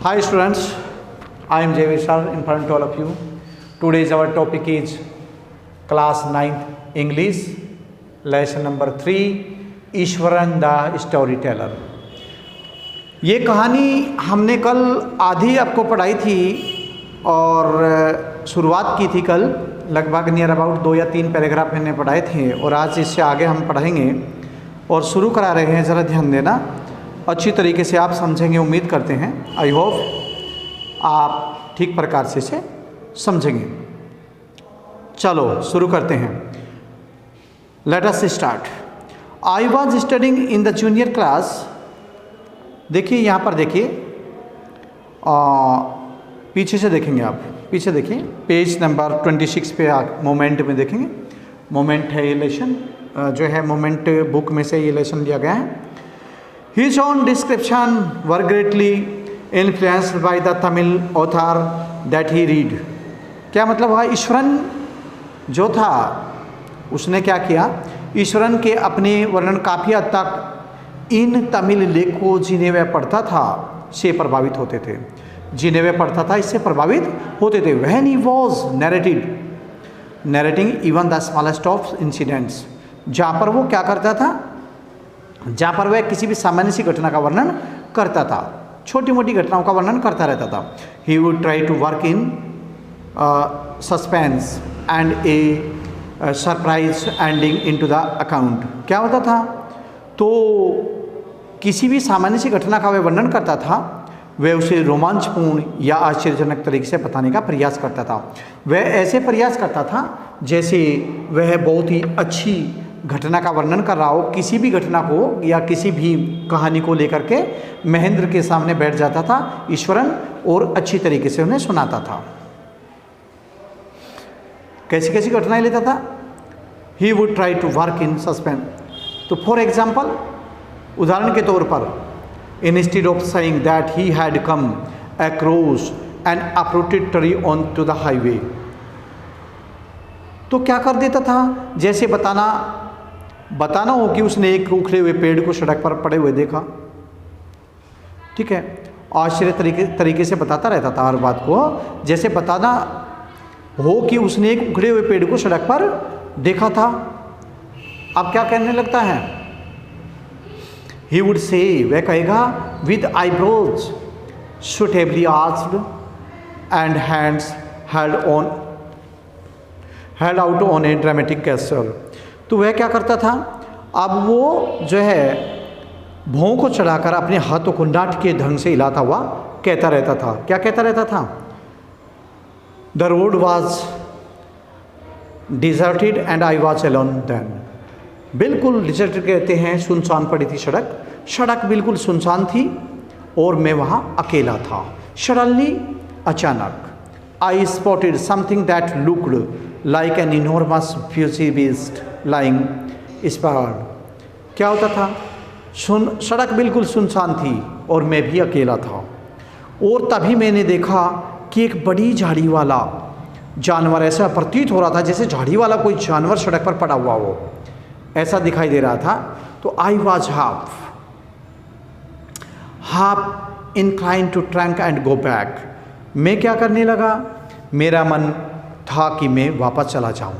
Hi students, I am Jay sir in front of all of you. Today's our topic is class 9th English, lesson number 3, Eswaran the story teller. ये कहानी हमने कल आधी आपको पढ़ाई थी और शुरुआत की थी कल, लगभग नियर अबाउट 2 या 3 पैराग्राफ मैंने पढ़ाए थे और आज इससे आगे हम पढ़ेंगे और शुरू करा रहे हैं। ज़रा ध्यान देना, अच्छी तरीके से आप समझेंगे, उम्मीद करते हैं। आई होप आप ठीक प्रकार से इसे समझेंगे। चलो शुरू करते हैं। Let us start. I was studying in the junior class. देखिए यहाँ पर, देखिए पीछे से देखेंगे आप, पीछे देखिए पेज नंबर 26 पे मोमेंट में देखेंगे। मोमेंट है ये लेसन, जो है मोमेंट बुक में से ये लेसन लिया गया है। His own description were greatly influenced by the Tamil author that he read। क्या मतलब हुआ? ईश्वरन जो था उसने क्या किया, ईश्वरन के अपने वर्णन काफ़ी हद तक इन तमिल लेखों जिन्हें वह पढ़ता था से प्रभावित होते थे, जिन्हें वह पढ़ता था इससे प्रभावित होते थे। When he was narrating even the smallest of incidents, जहाँ पर वो क्या करता था, जहाँ पर वह किसी भी सामान्य सी घटना का वर्णन करता था, छोटी मोटी घटनाओं का वर्णन करता रहता था। He would try to work in suspense and a surprise ending into the account. क्या होता था, तो किसी भी सामान्य सी घटना का वह वर्णन करता था, वह उसे रोमांचपूर्ण या आश्चर्यजनक तरीके से बताने का प्रयास करता था। वह ऐसे प्रयास करता था जैसे वह बहुत ही अच्छी घटना का वर्णन कर रहा हो, किसी भी घटना को या किसी भी कहानी को लेकर के महेंद्र के सामने बैठ जाता था ईश्वरन और अच्छी तरीके से उन्हें सुनाता था। कैसी कैसी घटनाएं लेता था। He would try to work in suspense. तो फॉर एग्जाम्पल, उदाहरण के तौर पर, instead of saying that he had come across an uprooted tree on to the highway, तो क्या कर देता था, जैसे बताना हो कि उसने एक उखड़े हुए पेड़ को सड़क पर पड़े हुए देखा। ठीक है, आश्चर्य तरीके से बताता रहता था हर बात को, जैसे बताना हो कि उसने एक उखड़े हुए पेड़ को सड़क पर देखा था। अब क्या कहने लगता है, ही वुड से, वह कहेगा, with eyebrows suitably arched and hands held out on A dramatic castle. तो वह क्या करता था, अब वो जो है भौं को चढ़ाकर अपने हाथों को नाट के ढंग से हिलाता हुआ कहता रहता था। क्या कहता रहता था, the road was deserted and I was alone then. बिल्कुल डिजर्टेड कहते हैं, सुनसान पड़ी थी सड़क, सड़क बिल्कुल सुनसान थी और मैं वहाँ अकेला था। सडनली, अचानक, I spotted something that looked like an enormous fuzzy beast lying sprawled. क्या होता था, सड़क बिल्कुल सुनसान थी और मैं भी अकेला था, और तभी मैंने देखा कि एक बड़ी झाड़ी वाला जानवर, ऐसा प्रतीत हो रहा था जैसे झाड़ी वाला कोई जानवर सड़क पर पड़ा हुआ हो, ऐसा दिखाई दे रहा था। तो I was half inclined to trunk and go back. मैं क्या करने लगा, मेरा मन था कि मैं वापस चला जाऊं।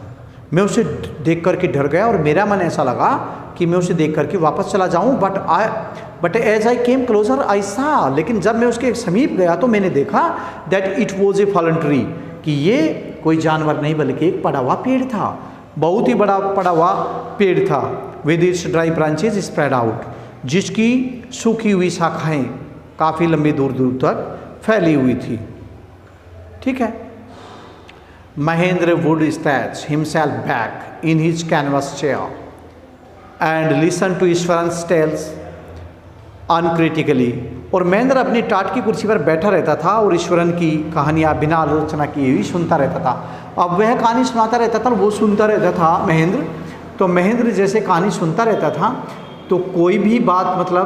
मैं उसे देख करके डर गया और मेरा मन ऐसा लगा कि मैं उसे देख करके वापस चला जाऊं। But as I came closer I saw, लेकिन जब मैं उसके समीप गया तो मैंने देखा that it was a fallen tree, कि ये कोई जानवर नहीं बल्कि एक पड़ा हुआ पेड़ था, बहुत ही बड़ा पड़ा हुआ पेड़ था। With its dry branches spread out, जिसकी सूखी हुई शाखाएं काफ़ी लंबी दूर दूर तक फैली हुई थी। ठीक है, Mahendra would stretch himself back in his canvas chair and listen to Ishwaran's tales uncritically। और महेंद्र अपनी टाट की कुर्सी पर बैठा रहता था और ईश्वरन की कहानियाँ बिना आलोचना किए हुई सुनता रहता था। अब वह कहानी सुनाता रहता था, वो सुनता रहता था महेंद्र। तो महेंद्र जैसे कहानी सुनता रहता था तो कोई भी बात मतलब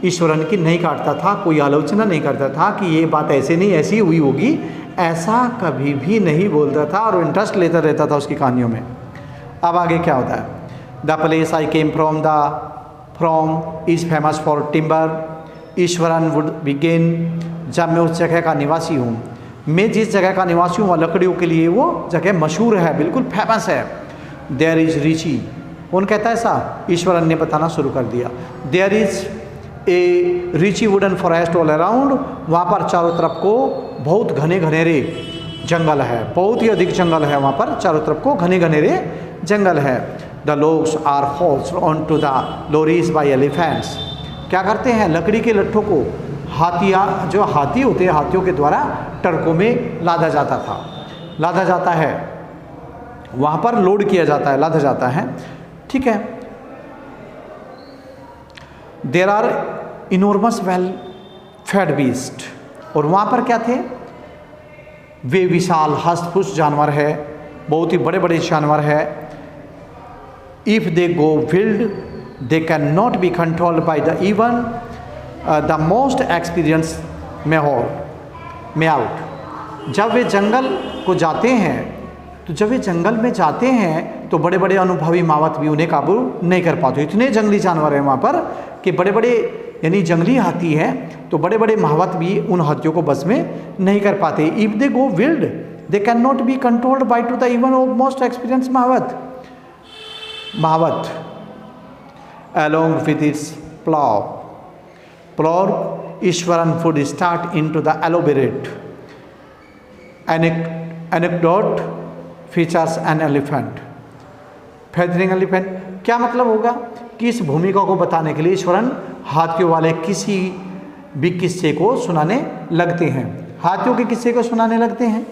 ईश्वरन की नहीं काटता था, कोई आलोचना नहीं करता था कि ये बात ऐसे नहीं ऐसी हुई होगी, ऐसा कभी भी नहीं बोलता था और इंटरेस्ट लेता रहता था उसकी कहानियों में। अब आगे क्या होता है, the place I came from is famous for timber Ishwaran would begin, जब मैं उस जगह का निवासी हूँ, मैं जिस जगह का निवासी हूँ वह लकड़ियों के लिए वो जगह मशहूर है, बिल्कुल फेमस है। देयर इज रिची, कौन कहता है ऐसा? ईश्वरन ने बताना शुरू कर दिया। There is a richly wooden forest all around, वहाँ पर चारों तरफ को बहुत घने घनेरे जंगल है, बहुत ही अधिक जंगल है वहाँ पर, चारों तरफ को घने घनेरे जंगल है। The logs are hold on to the lorries by elephants, क्या करते हैं? लकड़ी के लट्ठों को हाथियाँ, जो हाथी होते हैं, हाथियों के द्वारा ट्रकों में लादा जाता था, लादा जाता है, वहाँ पर लोड किया जाता है, लादा जाता है, ठीक है। There are enormous well fed beast, और वहाँ पर क्या थे? वे विशाल हस्तपुष्ट जानवर है, बहुत ही बड़े बड़े जानवर है। If they go wild they can not be controlled by the even the most experience mahout. जब वे जंगल को जाते हैं, तो जब वे जंगल में जाते हैं तो बड़े बड़े अनुभवी मावत भी उन्हें काबू नहीं कर पाते। इतने जंगली जानवर हैं वहाँ पर कि बड़े बड़े, यानी जंगली हाथी हैं, तो बड़े बड़े महावत भी उन हाथियों को बस में नहीं कर पाते। If they go wild they can not be controlled by to the even of most experience mahout along with its plow Ishwaran would start into the elaborate anecdote features an elephant feathering elephant। क्या मतलब होगा कि इस भूमिका को बताने के लिए ईश्वरन हाथियों वाले किसी भी किस्से को सुनाने लगते हैं, हाथियों के किस्से को सुनाने लगते हैं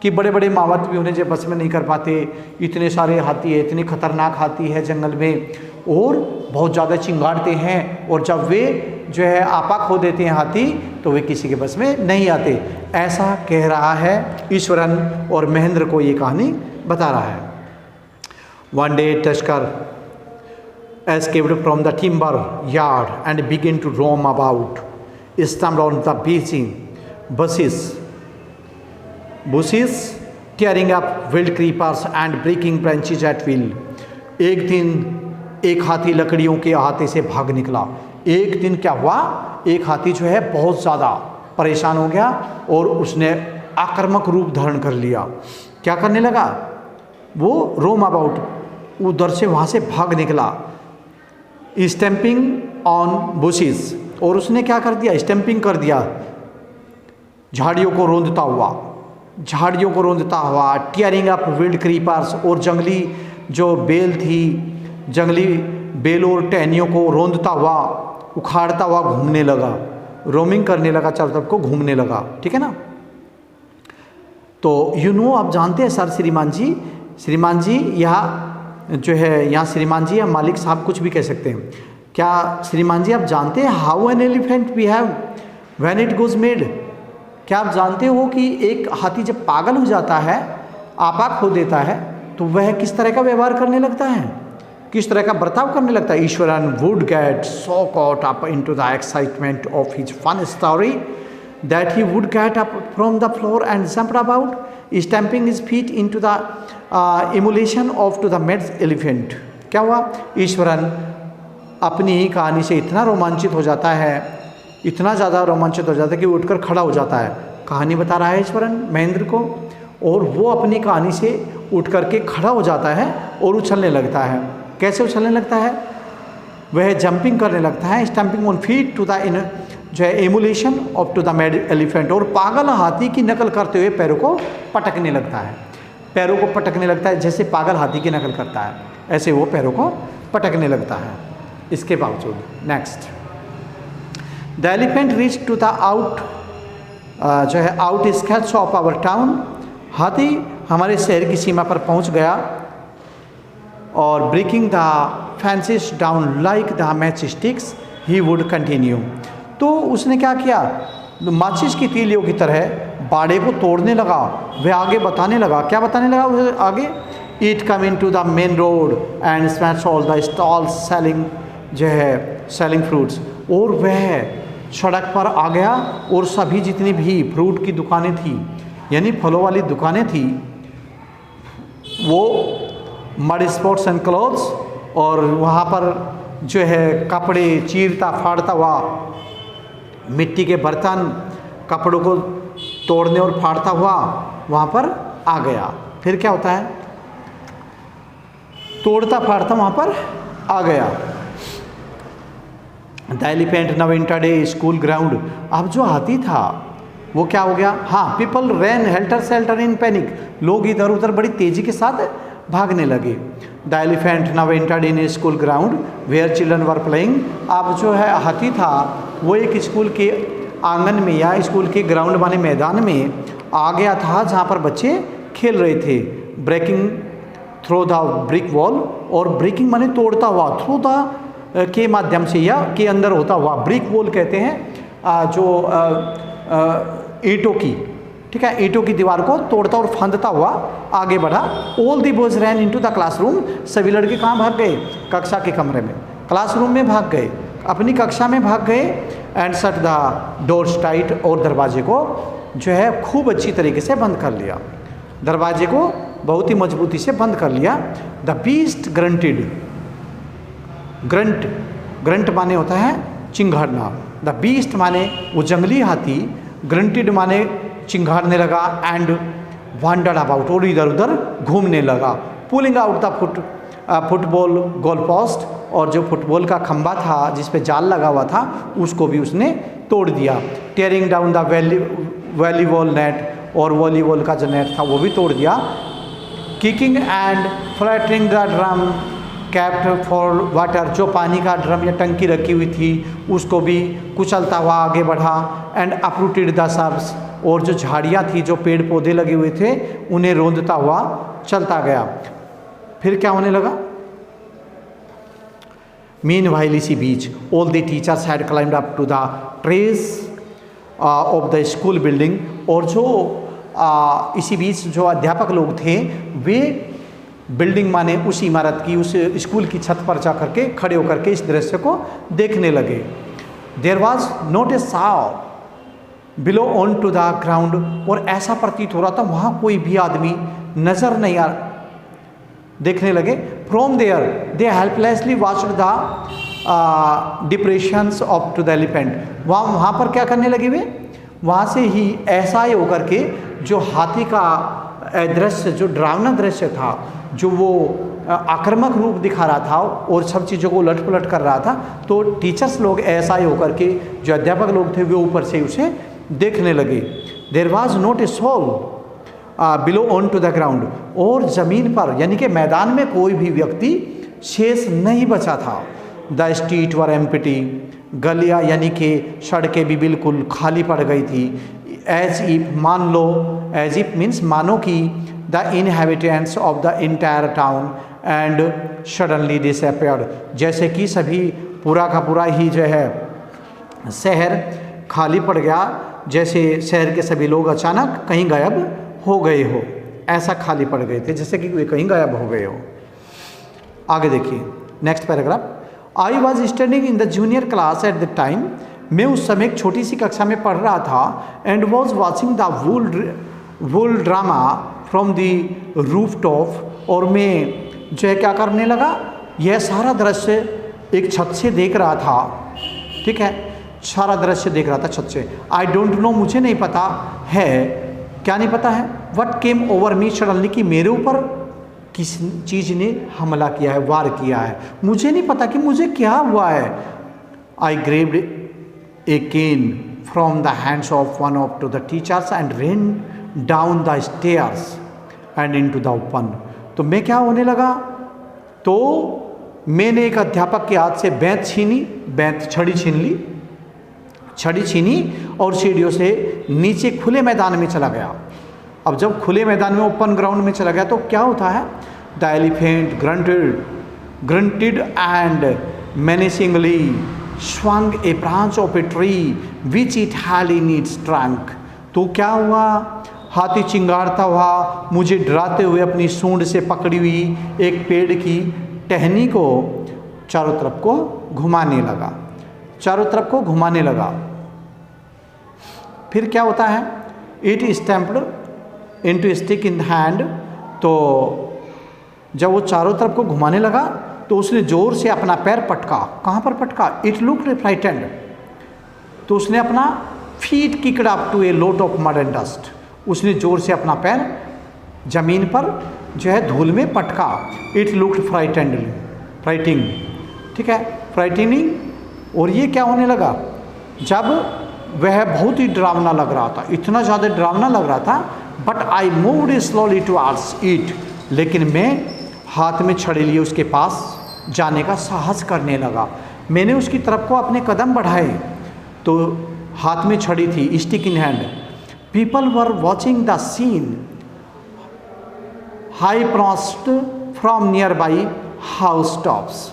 कि बड़े बड़े मावत भी उन्हें जब बस में नहीं कर पाते, इतने सारे हाथी है, इतनी खतरनाक हाथी है जंगल में, और बहुत ज़्यादा चिंगाड़ते हैं, और जब वे जो है आपा खो देते हैं हाथी, तो वे किसी के बस में नहीं आते। ऐसा कह रहा है ईश्वरन, और महेंद्र को ये कहानी बता रहा है। One day tusker escaped from the timber yard and began to roam about, stumbled on the bushes, tearing up wild creepers and breaking branches at will। एक दिन एक हाथी लकड़ियों के अहाते से भाग निकला। एक दिन क्या हुआ, एक हाथी जो है बहुत ज़्यादा परेशान हो गया और उसने आक्रामक रूप धारण कर लिया। क्या करने लगा? वो रोम अबाउट, उधर से वहाँ से भाग निकला। स्टैम्पिंग ऑन बुशेस, और उसने क्या कर दिया? स्टैम्पिंग कर दिया, झाड़ियों को रोंदता हुआ। टियरिंग अप विल्ड क्रीपर्स, और जंगली जो बेल थी, जंगली बेल और टहनियों को रोंदता हुआ, उखाड़ता हुआ घूमने लगा, रोमिंग करने लगा, चारों तरफ को घूमने लगा, ठीक है ना। तो आप जानते हैं सर, श्रीमान जी यहाँ जो है, यहाँ श्रीमान जी या मालिक साहब कुछ भी कह सकते हैं। क्या श्रीमान जी आप जानते हैं how an elephant behave when it goes made? क्या आप जानते हो कि एक हाथी जब पागल हो जाता है, आपा खो देता है, तो वह किस तरह का व्यवहार करने लगता है, किस तरह का बर्ताव करने लगता है? Eswaran would get so caught up into the excitement of his fun story that he would get up from the floor and jump about, stamping his feet into the emulation of to the mad elephant। क्या हुआ? ईश्वरन अपनी ही कहानी से इतना रोमांचित हो जाता है, इतना ज़्यादा रोमांचित हो जाता है कि वो उठकर खड़ा हो जाता है। कहानी बता रहा है ईश्वरन महेंद्र को, और वो अपनी कहानी से उठ करके खड़ा हो जाता है और उछलने लगता है। कैसे उछलने लगता है? वह जंपिंग करने लगता है, stamping on feet to the जो है emulation of to the mad elephant, और पागल हाथी की नकल करते हुए पैरों को पटकने लगता है। पैरों को पटकने लगता है, जैसे पागल हाथी की नकल करता है ऐसे वो पैरों को पटकने लगता है। इसके बावजूद next, the elephant reach to the outskirts of our town. हाथी हमारे शहर की सीमा पर पहुंच गया, और breaking the fences down like the matchsticks he would continue. तो उसने क्या किया? माचिस की तीलियों की तरह बाड़े को तोड़ने लगा। वह आगे बताने लगा, क्या बताने लगा उसे आगे? It come into the main road and smash all the stalls selling जो है सेलिंग फ्रूट्स। और वह सड़क पर आ गया, और सभी जितनी भी फ्रूट की दुकानें थी, यानी फलों वाली दुकानें थी, वो मड स्पॉट्स एंड क्लॉथ्स, और वहाँ पर जो है कपड़े चीरता फाड़ता हुआ मिट्टी के बर्तन, कपड़ों को तोड़ने और फाड़ता हुआ वहाँ पर आ गया। फिर क्या होता है, तोड़ता फाड़ता वहाँ पर आ गया। The elephant now entered a school ground. अब जो हाथी था वो क्या हो गया, हाँ, people ran helter skelter in panic, लोग इधर उधर बड़ी तेजी के साथ भागने लगे। The elephant now entered in a school ground where children were playing. अब जो है हाथी था वो एक स्कूल के आंगन में या स्कूल के ग्राउंड वाले मैदान में आ गया था जहाँ पर बच्चे खेल रहे थे। Breaking through the brick wall, और ब्रेकिंग माने तोड़ता हुआ, थ्रो द के माध्यम से या के अंदर होता हुआ, ब्रिक वॉल कहते हैं जो ईंटों की, ठीक है, ईंटों की दीवार को तोड़ता और फांदता हुआ आगे बढ़ा। All the boys ran into the classroom. सभी लड़के कहाँ भाग गए, कक्षा के कमरे में, क्लासरूम में भाग गए, अपनी कक्षा में भाग गए। And shut the doors tight, और दरवाजे को जो है खूब अच्छी तरीके से बंद कर लिया, दरवाजे को बहुत ही मजबूती से बंद कर लिया। द बीस्ट ग्रंटेड, ग्रंट माने होता है चिंघाड़ना, द बीस्ट माने वो जंगली हाथी, ग्रंटेड माने चिंघाड़ने लगा। एंड वांडर्ड अबाउट, और इधर उधर घूमने लगा। Pulling out the football goal post, और जो फुटबॉल का खंबा था जिस पे जाल लगा हुआ था उसको भी उसने तोड़ दिया। Tearing down the volleyball net, और वॉलीबॉल का जो नेट था वो भी तोड़ दिया। Kicking and flattering the drum kept for water, जो पानी का ड्रम या टंकी रखी हुई थी उसको भी कुचलता हुआ आगे बढ़ा। एंड अपरूटेड द सर्ब्स, और जो झाड़ियाँ थी, जो पेड़ पौधे लगे हुए थे, उन्हें रोंदता हुआ चलता गया। फिर क्या होने लगा, मीन वाइल इसी बीच all the teachers had climbed up to the terrace of the school building, और जो इसी बीच जो अध्यापक लोग थे वे बिल्डिंग माने उस इमारत की, उस स्कूल की छत पर जा करके खड़े होकर के इस दृश्य को देखने लगे। There was not a soul below on to the ground, और ऐसा प्रतीत हो रहा था वहाँ कोई भी आदमी नजर नहीं आ, देखने लगे। From there they helplessly watched the depressions of to the elephant, वहाँ पर क्या करने लगे वे, वहाँ से ही ऐसा ही होकर के जो हाथी का दृश्य, जो डरावना दृश्य था, जो वो आक्रामक रूप दिखा रहा था और सब चीज़ों को उलट पुलट कर रहा था, तो टीचर्स लोग ऐसा ही होकर के, जो अध्यापक लोग थे वे ऊपर से उसे देखने लगे। There was not a soul below on to the ground, और ज़मीन पर यानी कि मैदान में कोई भी व्यक्ति शेष नहीं बचा था। द स्ट्रीट वर एम्प्टी, गलियाँ यानी कि सड़कें भी बिल्कुल खाली पड़ गई थी। एज इफ, मान लो, एज इफ मीन्स मानो कि the inhabitants of the entire town and suddenly disappeared, जैसे कि सभी पूरा का पूरा ही जो है शहर खाली पड़ गया, जैसे शहर के सभी लोग अचानक कहीं गायब हो गए हो, ऐसा खाली पड़ गए थे जैसे कि वे कहीं गायब हो गए हो। आगे देखिए next paragraph. I was studying in the junior class at the time, मैं उस समय एक छोटी सी कक्षा में पढ़ रहा था। And was watching the wool drama from the roof top, और मैं जो है क्या करने लगा, यह सारा दृश्य एक छत से देख रहा था, ठीक है, सारा दृश्य देख रहा था छत से। आई डोंट नो, मुझे नहीं पता है, क्या नहीं पता है, what came over me suddenly, कि मेरे ऊपर किस चीज़ ने हमला किया है, वार किया है, मुझे नहीं पता कि मुझे क्या हुआ है। I grabbed a cane from the hands of one of to the teachers and ran down the stairs and into the open. तो मैं क्या होने लगा, तो मैंने एक अध्यापक के हाथ से बेंत छीनी, छड़ी छीन ली, छड़ी छीनी और सीढ़ियों से नीचे खुले मैदान में चला गया। अब जब खुले मैदान में, ओपन ग्राउंड में चला गया तो क्या होता है, the elephant grunted and menacingly swung a branch of a tree which it had in its trunk। तो क्या हुआ, हाथी चिंगारता हुआ मुझे डराते हुए अपनी सूंड से पकड़ी हुई एक पेड़ की टहनी को चारों तरफ को घुमाने लगा, चारों तरफ को घुमाने लगा। फिर क्या होता है, it stamped into stick in the hand, तो जब वो चारों तरफ को घुमाने लगा तो उसने जोर से अपना पैर पटका। कहाँ पर पटका, इट लुक्ड फ्राइटेंड, तो उसने अपना feet kicked up to a lot of mud and dust, उसने जोर से अपना पैर जमीन पर जो है धूल में पटका। इट लुक्ड फ्राइटिंग, ठीक है, फ्राइटनिंग। और ये क्या होने लगा, जब वह बहुत ही डरावना लग रहा था, इतना ज़्यादा डरावना लग रहा था। But I moved slowly towards it, लेकिन मैं हाथ में छड़ी लिए उसके पास जाने का साहस करने लगा। मैंने उसकी तरफ को अपने कदम बढ़ाए तो हाथ में छड़ी थी, stick in hand. People were watching the scene high frost from nearby house tops.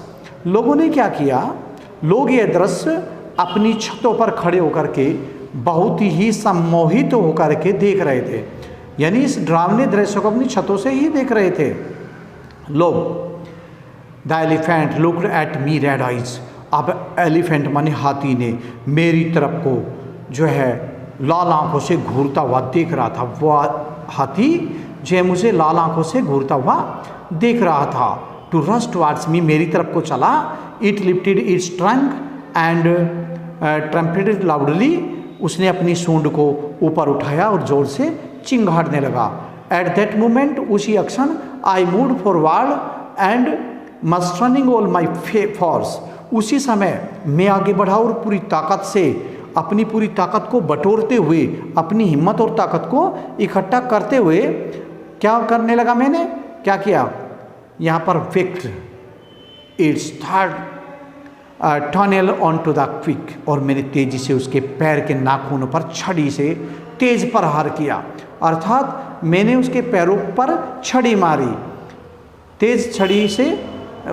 लोगों ने क्या किया, लोग ये दृश्य अपनी छतों पर खड़े होकर के बहुत ही सम्मोहित होकर के देख रहे थे, यानी इस डरावने दृश्य को अपनी छतों से ही देख रहे थे लोग। The elephant looked at me red eyes. अब एलिफेंट माने हाथी ने मेरी तरफ को जो है लाल आंखों से घूरता हुआ देख रहा था। वह हाथी जो है मुझे लाल आंखों से घूरता हुआ देख रहा था। टू रश टुवर्ड्स मी, मेरी तरफ को चला। It lifted its trunk and trumpeted loudly, उसने अपनी सूंड को ऊपर उठाया और जोर से चिंगाड़ने लगा। एट दैट मोमेंट, उसी क्षण, I moved forward and mustering all my force, उसी समय मैं आगे बढ़ा और पूरी ताकत से, अपनी पूरी ताकत को बटोरते हुए, अपनी हिम्मत और ताकत को इकट्ठा करते हुए क्या करने लगा, मैंने क्या किया, यहाँ पर whacked its third toenail on to the quick, और मैंने तेजी से उसके पैर के नाखूनों पर छड़ी से तेज प्रहार किया। अर्थात मैंने उसके पैरों पर छड़ी मारी, तेज छड़ी से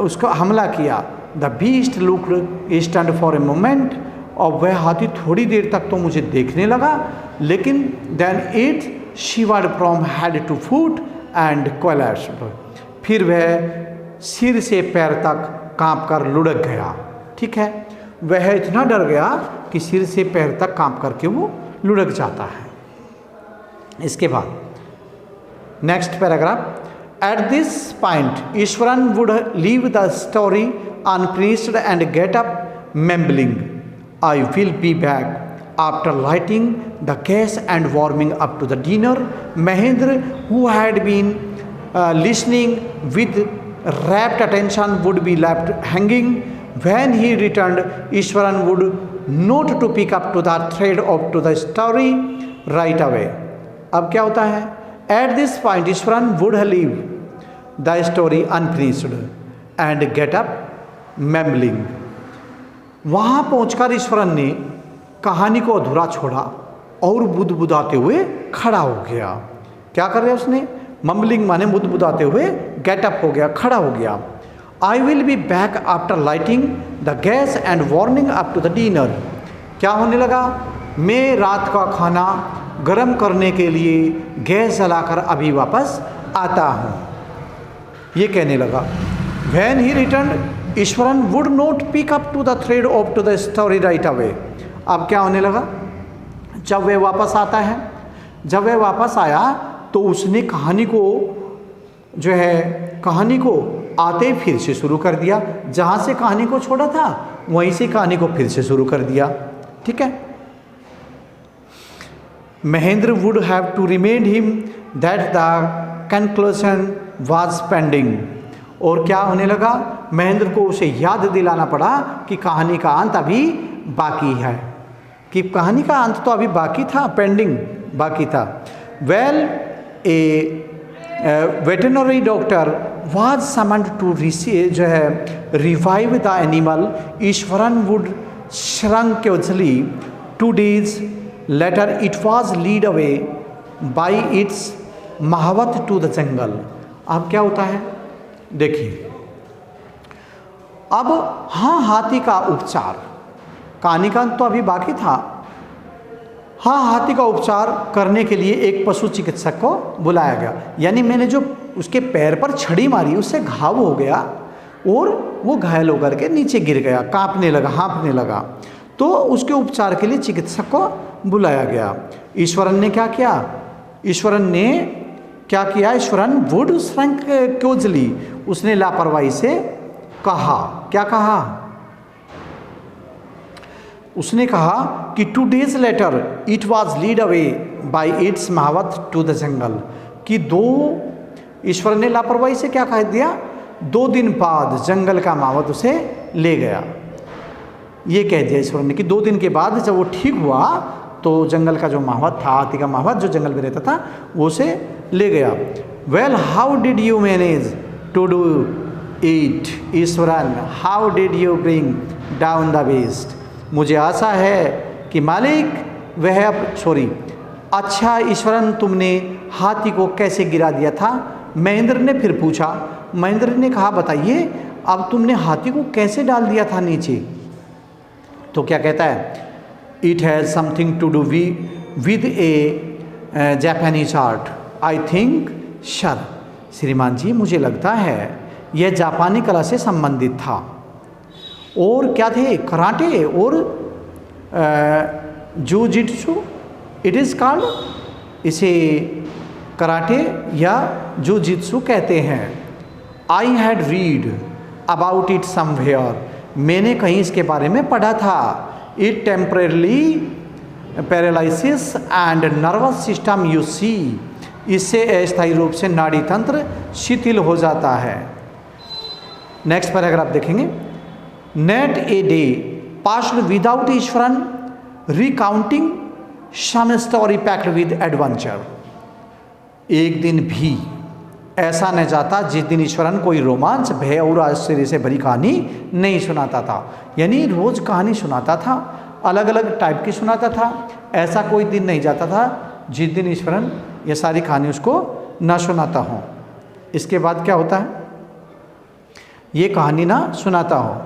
उसको हमला किया। The beast looked stunned for a moment, और वह हाथी थोड़ी देर तक तो मुझे देखने लगा, लेकिन then it shivered from head to foot and collapsed, फिर वह सिर से पैर तक कांप कर लुढ़क गया। ठीक है, वह इतना डर गया कि सिर से पैर तक कांप करके वो लुढ़क जाता है। इसके बाद next paragraph, at this point Iswaran would leave the story unfinished and get up mumbling, I will be back after lighting the gas and warming up to the dinner. Mahendra, who had been listening with rapt attention, would be left hanging. When he returned, Ishwaran would not to pick up to the thread of to the story right away. अब क्या होता है, at this point Ishwaran would leave the story unfinished and get up mumbling. वहाँ पहुँचकर ईश्वरन ने कहानी को अधूरा छोड़ा और बुदबुदाते हुए खड़ा हो गया। क्या कर रहा है उसने, मम्बलिंग माने बुदबुदाते हुए गेटअप हो गया, खड़ा हो गया। I will be back after lighting the gas and warming up to the dinner. क्या होने लगा, मैं रात का खाना गर्म करने के लिए गैस जलाकर अभी वापस आता हूँ, ये कहने लगा। When he return Iswaran would not pick up to the thread of to the story right away. अब क्या होने लगा, जब वह वापस आता है, जब वह वापस आया तो उसने कहानी को जो है, कहानी को आते फिर से शुरू कर दिया। जहाँ से कहानी को छोड़ा था वहीं से कहानी को फिर से शुरू कर दिया। ठीक है, Mahendra would have to remind him that the conclusion was pending. और क्या होने लगा, महेंद्र को उसे याद दिलाना पड़ा कि कहानी का अंत अभी बाकी है, कि कहानी का अंत तो अभी बाकी था, पेंडिंग बाकी था। Well, a veterinary doctor was summoned to जो है revive the animal. Iswaran would shrug casually 2 days later it was lead away by its mahout to the jungle. अब क्या होता है देखिए, अब हाँ हाथी का उपचार, कहानी का तो अभी बाकी था। हाँ, हाथी का उपचार करने के लिए एक पशु चिकित्सक को बुलाया गया, यानी मैंने जो उसके पैर पर छड़ी मारी उससे घाव हो गया और वो घायल होकर के नीचे गिर गया, कांपने लगा, हाँफने लगा, तो उसके उपचार के लिए चिकित्सक को बुलाया गया। ईश्वरन ने क्या किया, ईश्वरन ने क्या किया, ईश्वरन वुड श्रंक क्यूजली, उसने लापरवाही से कहा, क्या कहा, उसने कहा कि 2 days later it was lead away by its महावत to the जंगल, कि ईश्वर ने लापरवाही से क्या कह दिया, 2 दिन बाद जंगल का महावत उसे ले गया। ये कह दिया ईश्वर ने कि 2 दिन के बाद जब वो ठीक हुआ तो जंगल का जो महावत था, हाथी का महावत जो जंगल में रहता था, वो उसे ले गया। Well how did you manage to do it Iswaran, how did you bring down the beast. मुझे आशा है कि मालिक वह अच्छा ईश्वरन तुमने हाथी को कैसे गिरा दिया था। महेंद्र ने फिर पूछा, महेंद्र ने कहा बताइए अब तुमने हाथी को कैसे डाल दिया था नीचे। तो क्या कहता है, it has something to do with a Japanese art I think sir. श्रीमान जी मुझे लगता है यह जापानी कला से संबंधित था। और क्या थे, कराटे और जूजित्सु इट इज़ कॉल्ड, इसे कराटे या जूजित्सु कहते हैं। I had read about it somewhere, मैंने कहीं इसके बारे में पढ़ा था। It temporarily paralysis and nervous system you see, इससे अस्थायी रूप से नाड़ी तंत्र शिथिल हो जाता है। नेक्स्ट पैराग्राफ देखेंगे। Not a day passed without Iswaran recounting some story packed with adventure, एक दिन भी ऐसा न जाता जिस दिन ईश्वरन कोई रोमांच, भय और आश्चर्य से भरी कहानी नहीं सुनाता था। यानी रोज कहानी सुनाता था, अलग अलग टाइप की सुनाता था। ऐसा कोई दिन नहीं जाता था जिस दिन ईश्वरन ये सारी कहानी उसको ना सुनाता हो। इसके बाद क्या होता है, ये कहानी ना सुनाता हो।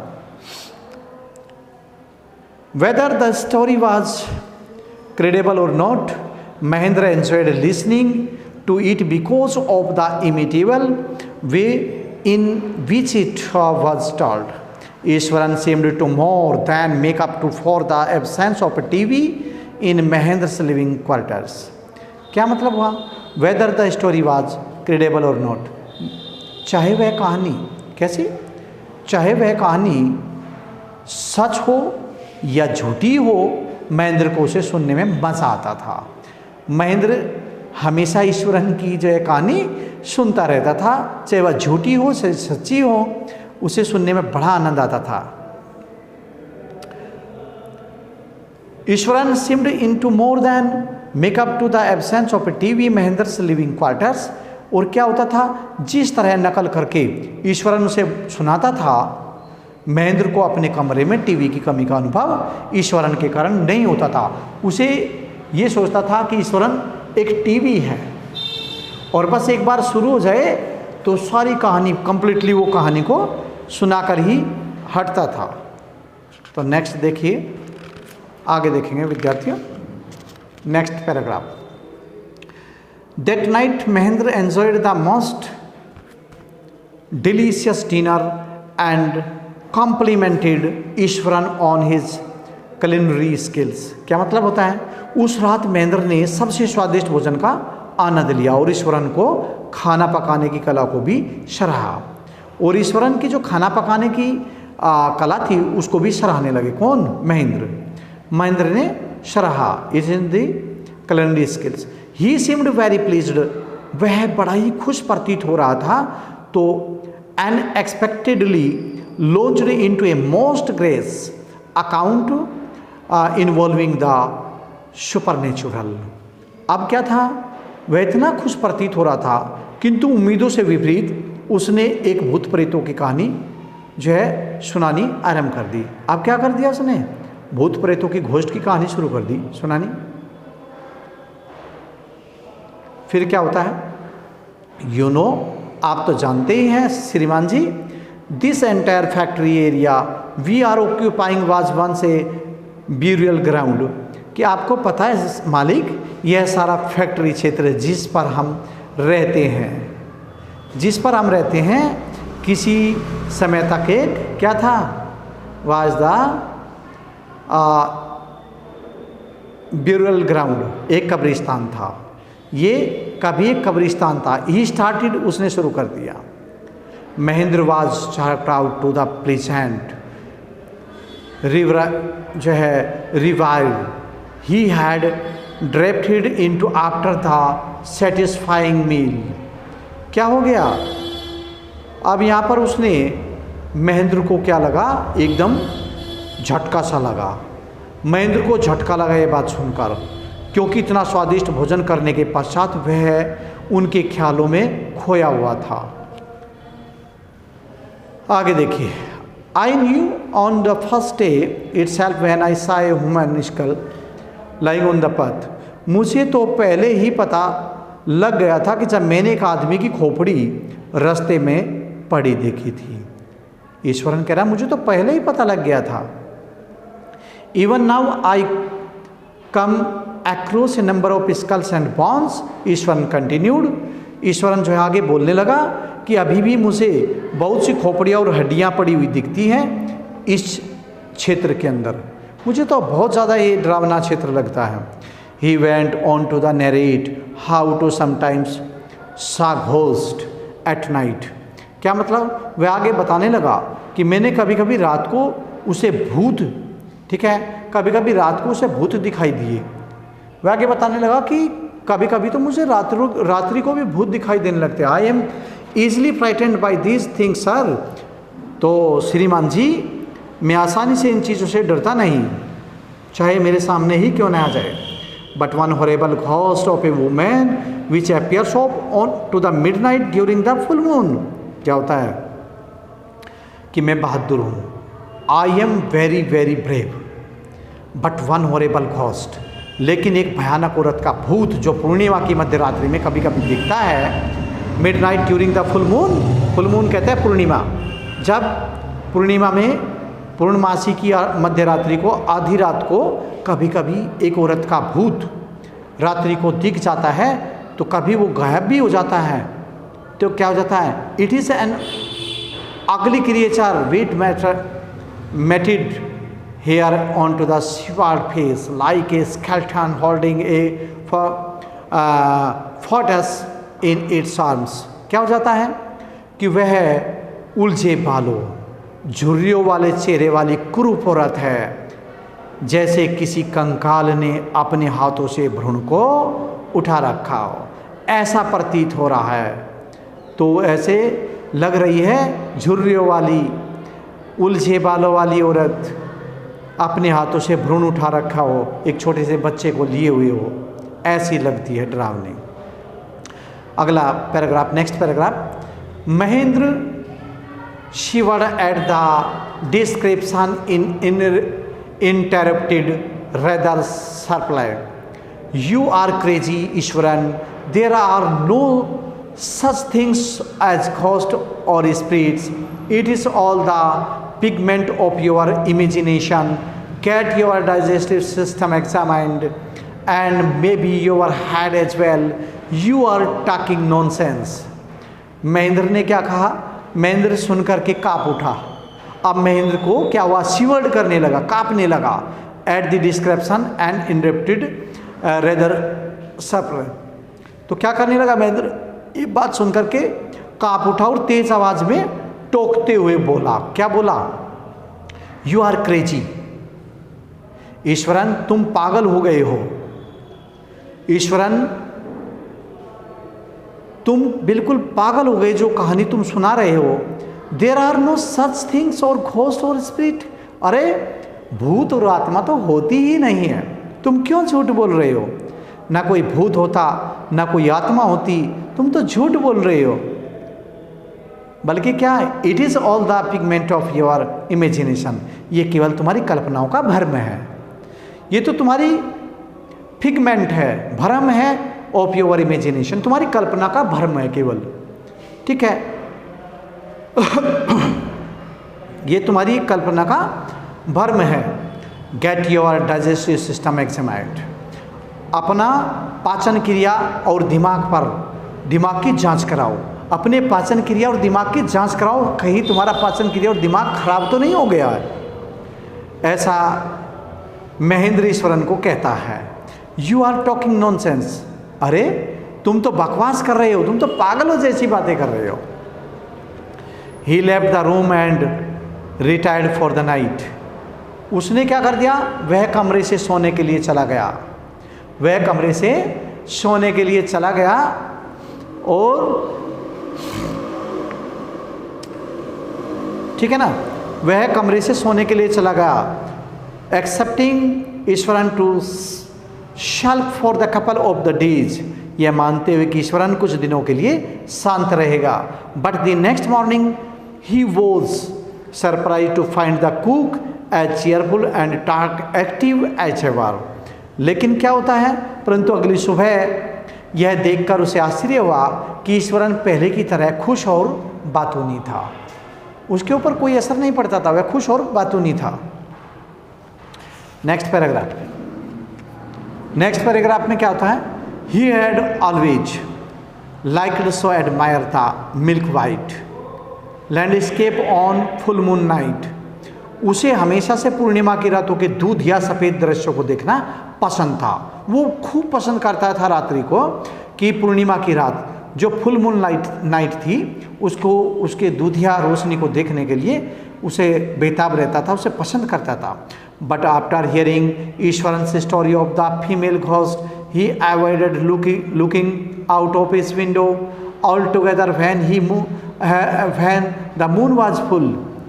Whether the story was credible or not, Mahendra enjoyed listening to it because of the imitable way in which it was told. Ishwaran seemed to more than make up for the absence of a TV in Mahendra's living quarters. क्या मतलब हुआ, whether the story was credible or not, चाहे वह कहानी कैसी, चाहे वह कहानी सच हो या झूठी हो, महेंद्र को उसे सुनने में मज़ा आता था। महेंद्र हमेशा ईश्वरन की जो है कहानी सुनता रहता था, चाहे वह झूठी हो चाहे सच्ची हो, उसे सुनने में बड़ा आनंद आता था। Iswaran seemed in to more than make up to the absence of a TV Mahendra's living quarters. और क्या होता था, जिस तरह नकल करके ईश्वरन उसे सुनाता था, महेंद्र को अपने कमरे में टीवी की कमी का अनुभव ईश्वरन के कारण नहीं होता था। उसे ये सोचता था कि ईश्वरन एक टीवी है और बस एक बार शुरू हो जाए तो सारी कहानी कंप्लीटली वो कहानी को सुनाकर ही हटता था। तो नेक्स्ट देखिए, आगे देखेंगे विद्यार्थियों। Next paragraph. That night Mahendra enjoyed the most delicious dinner and complimented Eswaran on his culinary skills। क्या मतलब होता है, उस रात महेंद्र ने सबसे स्वादिष्ट भोजन का आनंद लिया और ईश्वरन को खाना पकाने की कला को भी सराहा। और ईश्वरन की जो खाना पकाने की कला थी उसको भी सराहने लगे। कौन, महेंद्र। महेंद्र ने सराहा it in the culinary skills। He seemed very pleased, वह बड़ा ही खुश प्रतीत हो रहा था। तो unexpectedly launched into a most grace account involving the supernatural। अब क्या था, वह इतना खुश प्रतीत हो रहा था किंतु उम्मीदों से विपरीत उसने एक भूत प्रेतों की कहानी जो है सुनानी आरंभ कर दी। अब क्या कर दिया उसने, भूत प्रेतों की घोस्ट की कहानी शुरू कर दी सुनानी। फिर क्या होता है, यू नो, आप तो जानते ही हैं श्रीमान जी, this entire factory area we are occupying was once a burial ground. कि आपको पता है मालिक, यह सारा फैक्ट्री क्षेत्र जिस पर हम रहते हैं, जिस पर हम रहते हैं, किसी समय तक एक क्या था, वाज द ब्यूरियल ग्राउंड, एक कब्रिस्तान था। ये कभी एक कब्रिस्तान था। ही स्टार्टेड, उसने शुरू कर दिया। Mahendra was proud to the present जो है revive, he had drifted into after the satisfying meal. क्या हो गया? अब यहाँ पर उसने महेंद्र को क्या लगा, एकदम झटका सा लगा। महेंद्र को झटका लगा ये बात सुनकर, क्योंकि इतना स्वादिष्ट भोजन करने के पश्चात वह उनके ख्यालों में खोया हुआ था। आगे देखिए, I knew on the first day itself when I saw a human skull lying on the path। मुझे तो पहले ही पता लग गया था कि जब मैंने एक आदमी की खोपड़ी रास्ते में पड़ी देखी थी। ईश्वरन कह रहा मुझे तो पहले ही पता लग गया था। Even now I come across a number of skulls and bones। Eswaran continued, Eswaran जो है आगे बोलने लगा कि अभी भी मुझे बहुत सी खोपड़ियाँ और हड्डियाँ पड़ी हुई दिखती हैं इस क्षेत्र के अंदर। मुझे तो बहुत ज़्यादा ये डरावना क्षेत्र लगता है। He went on to the narrate how to sometimes saw ghost at night। क्या मतलब? वह आगे बताने लगा कि मैंने कभी कभी रात को उसे भूत, ठीक है, कभी कभी रात को उसे भूत दिखाई दिए। वह आगे बताने लगा कि कभी कभी तो मुझे रात्रि को भी भूत दिखाई देने लगते। I am easily frightened by these things sir. तो श्रीमान जी, मैं आसानी से इन चीज़ों से डरता नहीं, चाहे मेरे सामने ही क्यों ना आ जाए। But one horrible ghost of a women which appears on to the midnight during the full moon. क्या होता है कि मैं बहादुर हूँ, I am very very brave, but one horrible ghost, लेकिन एक भयानक औरत का भूत जो पूर्णिमा की मध्य रात्रि में कभी कभी दिखता है। Midnight during the full moon, full moon कहते हैं पूर्णिमा, जब पूर्णिमा में पूर्णमासी की मध्य रात्रि को, आधी रात को कभी कभी एक औरत का भूत रात्रि को दिख जाता है, तो कभी वो गायब भी हो जाता है। तो क्या हो जाता है? It is an ugly creature with matted hair on to the shivered face like a skeleton holding a foetus in its arms. क्या हो जाता है कि वह उलझे बालों, झुर्रियों वाले चेहरे वाली कुरूप औरत है, जैसे किसी कंकाल ने अपने हाथों से भ्रूण को उठा रखा हो, ऐसा प्रतीत हो रहा है। तो ऐसे लग रही है झुर्रियों वाली, उलझे बालों वाली औरत अपने हाथों से भ्रूण उठा रखा हो, एक छोटे से बच्चे को लिए हुए हो, ऐसी लगती है डरावनी। अगला paragraph, next paragraph. Mahendra शिवर्ड eight the description in interrupted rather sharply। You are crazy, Ishwaran। There are no such things as ghosts or spirits। It is all the pigment of your imagination। Get your digestive system examined and maybe your head as well। You are talking nonsense। Mahendra ने क्या कहा? महेंद्र सुनकर के काँप उठा। अब महेंद्र को क्या हुआ? शिवर्ड करने लगा, कांपने लगा। At the description and interrupted rather suffer. तो क्या करने लगा महेंद्र? ये बात सुनकर के कांप उठा और तेज आवाज में टोकते हुए बोला। क्या बोला? यू आर क्रेजी, ईश्वरन तुम पागल हो गए हो। ईश्वरन तुम बिल्कुल पागल हो गए, जो कहानी तुम सुना रहे हो। There are no such things और घोस्ट और स्पिरिट। अरे भूत और आत्मा तो होती ही नहीं है, तुम क्यों झूठ बोल रहे हो? ना कोई भूत होता, ना कोई आत्मा होती, तुम तो झूठ बोल रहे हो। बल्कि क्या है? It is all the pigment of your imagination. ये केवल तुम्हारी कल्पनाओं का भ्रम है, ये तो तुम्हारी फिगमेंट है, भ्रम है। ऑफ योर इमेजिनेशन, तुम्हारी कल्पना का भ्रम है केवल, ठीक है। ये तुम्हारी कल्पना का भ्रम है। Get your digestive system examined. अपना पाचन क्रिया और दिमाग की जांच कराओ। अपने पाचन क्रिया और दिमाग की जांच कराओ, कहीं तुम्हारा पाचन क्रिया और दिमाग खराब तो नहीं हो गया है। ऐसा महेंद्र ईश्वरन को कहता है। You are talking nonsense. अरे तुम तो बकवास कर रहे हो, तुम तो पागलों जैसी बातें कर रहे हो। He left the room and retired for the night। उसने क्या कर दिया, वह कमरे से सोने के लिए चला गया, वह कमरे से सोने के लिए चला गया और ठीक है ना, वह कमरे से सोने के लिए चला गया, एक्सेप्टिंग ईश्वरन टू शल्क for the couple of the days, यह मानते हुए कि ईश्वरन कुछ दिनों के लिए शांत रहेगा। But the next morning he was surprise to find the cook as cheerful and talkative as ever. लेकिन क्या होता है, परंतु अगली सुबह यह देखकर उसे आश्चर्य हुआ कि ईश्वरन पहले की तरह खुश और बातूनी था, उसके ऊपर कोई असर नहीं पड़ता था, वह खुश और बातूनी था। नेक्स्ट पैराग्राफ में क्या होता है, he had always liked so admire the milk white landscape on full moon night. उसे हमेशा से पूर्णिमा की रातों के दूध या सफ़ेद दृश्यों को देखना पसंद था। वो खूब पसंद करता था रात्रि को, कि पूर्णिमा की रात जो फुल मून नाइट थी उसको, उसके दूधिया रोशनी को देखने के लिए उसे बेताब रहता था, उसे पसंद करता था। But after hearing Iswaran's story of the female ghost he avoided looking out of his window all together when the moon was full.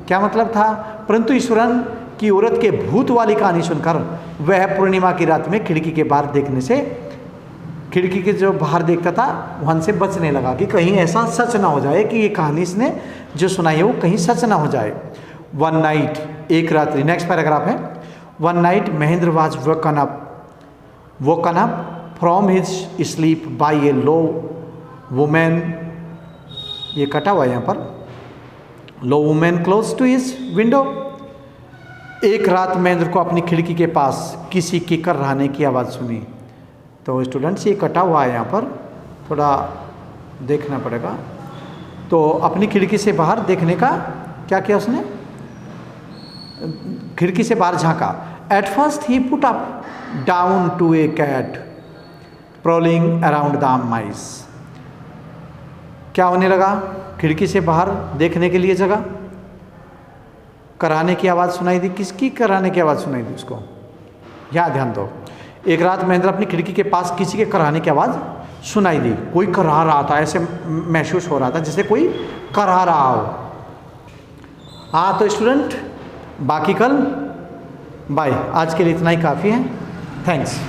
क्या मतलब था, परंतु ईश्वरन की औरत के भूत वाली कहानी सुनकर वह पूर्णिमा की रात में खिड़की के बाहर देखने से, खिड़की के जो बाहर देखता था वहाँ से बचने लगा कि कहीं ऐसा सच ना हो जाए कि ये कहानी इसने जो सुनाई है वो कहीं सच ना हो जाए। वन नाइट, एक रात्रि, नेक्स्ट पैराग्राफ है, one night Mahendra was woken up from his sleep by a low women, ये कटा हुआ है यहाँ पर, low women close to his window. एक रात महेंद्र को अपनी खिड़की के पास किसी की करहाने की आवाज़ सुनी। तो स्टूडेंट्स ये कटा हुआ है यहाँ पर, थोड़ा देखना पड़ेगा। तो अपनी खिड़की से बाहर देखने का क्या किया उसने, खिड़की से बाहर झांका। At first he put up down to a cat prowling around the mice. क्या होने लगा, खिड़की से बाहर देखने के लिए जगह, कराने की आवाज़ सुनाई दी। किसकी कराने की आवाज़ सुनाई दी उसको, यहाँ ध्यान दो। एक रात महेंद्र अपनी खिड़की के पास किसी के कराने की आवाज़ सुनाई दी, कोई करा रहा था, ऐसे महसूस हो रहा था जैसे कोई करा रहा हो। हाँ तो स्टूडेंट, बाकी कल बाय, आज के लिए इतना ही काफ़ी है। थैंक्स।